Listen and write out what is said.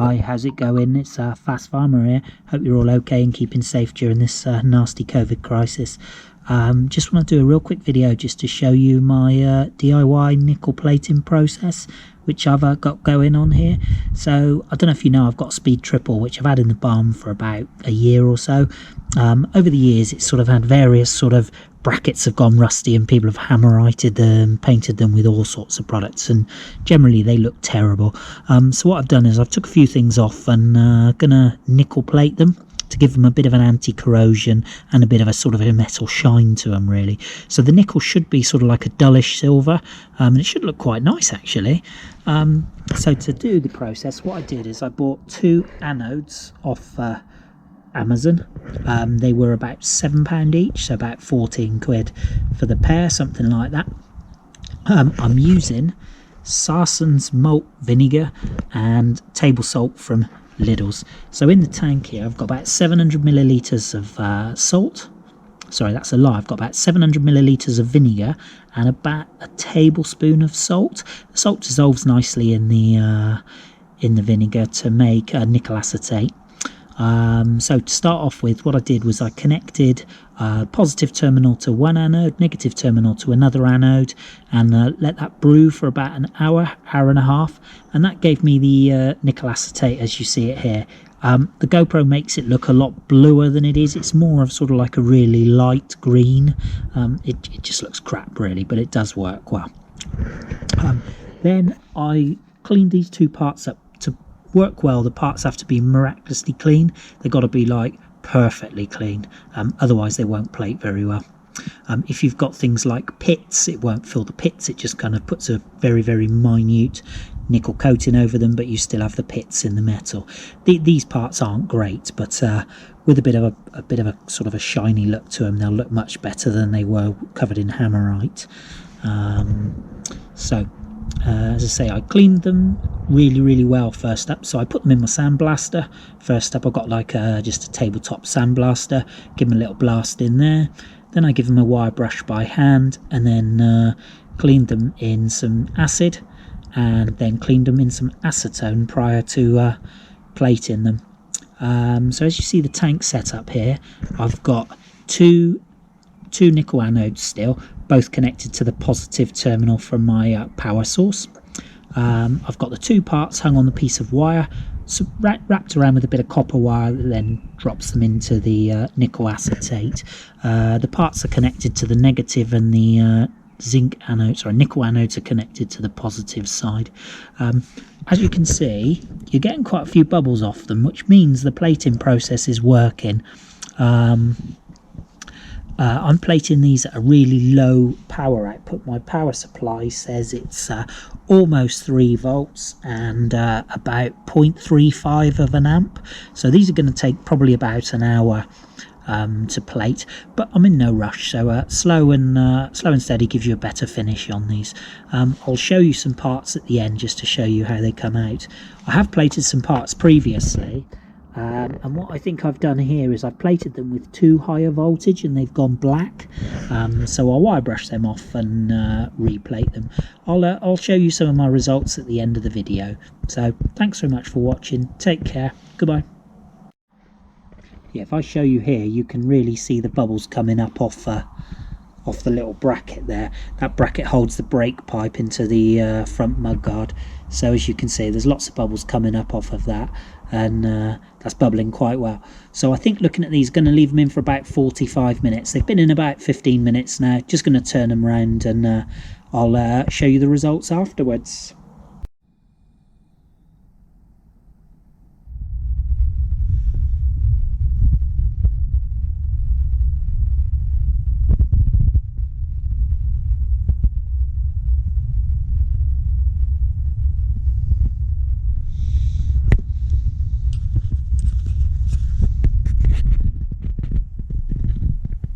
Hi, how's it going? It's Fast Farmer here. Hope you're all okay and keeping safe during this nasty COVID crisis. Just want to do a real quick video just to show you my DIY nickel plating process, which I've got going on here. So I don't know if you know, I've got a speed triple which I've had in the barn for about a year or so. Over the years it's sort of had various sort of brackets have gone rusty and people have hammerited them, painted them with all sorts of products, and generally they look terrible. So what I've done is I've took a few things off and gonna nickel plate them to give them a bit of an anti-corrosion and a bit of a sort of a metal shine to them, really. So the nickel should be sort of like a dullish silver, and it should look quite nice actually. So to do the process, what I did is I bought 2 anodes off Amazon. They were about £7 each, so about 14 quid for the pair, something like that. I'm using Sarson's malt vinegar and table salt from Lidl's. So in the tank here I've got about 700 millilitres of salt. Sorry, that's a lie. I've got about 700 millilitres of vinegar and about a tablespoon of salt. The salt dissolves nicely in the vinegar to make nickel acetate. So to start off with, what I did was I connected positive terminal to one anode, negative terminal to another anode, and let that brew for about an hour and a half, and that gave me the nickel acetate as you see it here. The GoPro makes it look a lot bluer than it is. It's more of sort of like a really light green. It just looks crap really, but it does work well. Then I cleaned these 2 parts up. To work well, the parts have to be miraculously clean. They've got to be like perfectly clean, otherwise they won't plate very well. If you've got things like pits, it won't fill the pits. It just kind of puts a very minute nickel coating over them, but you still have the pits in the metal. These parts aren't great, but with a bit of a sort of a shiny look to them, they'll look much better than they were covered in hammerite. As I say, I cleaned them really well first up. So I put them in my sandblaster. First up I got like just a tabletop sandblaster, give them a little blast in there. Then I give them a wire brush by hand, and then cleaned them in some acid, and then cleaned them in some acetone prior to plating them. So as you see the tank set up here, I've got two nickel anodes still, both connected to the positive terminal from my power source. I've got the 2 parts hung on the piece of wire, so wrapped around with a bit of copper wire that then drops them into the nickel acetate. The parts are connected to the negative, and the nickel anodes are connected to the positive side. As you can see, you're getting quite a few bubbles off them, which means the plating process is working. I'm plating these at a really low power output. My power supply says it's almost 3 volts and about 0.35 of an amp. So these are going to take probably about an hour to plate, but I'm in no rush. So slow and steady gives you a better finish on these. I'll show you some parts at the end just to show you how they come out. I have plated some parts previously. And what I think I've done here is I've plated them with too high a voltage and they've gone black, so I'll wire brush them off and replate them. I'll show you some of my results at the end of the video. So thanks very much for watching, take care, goodbye. Yeah, if I show you here, you can really see the bubbles coming up off the little bracket there. That bracket holds the brake pipe into the front mudguard. So as you can see, there's lots of bubbles coming up off of that, and that's bubbling quite well. So I think looking at these, going to leave them in for about 45 minutes. They've been in about 15 minutes now. Just going to turn them around, and I'll show you the results afterwards.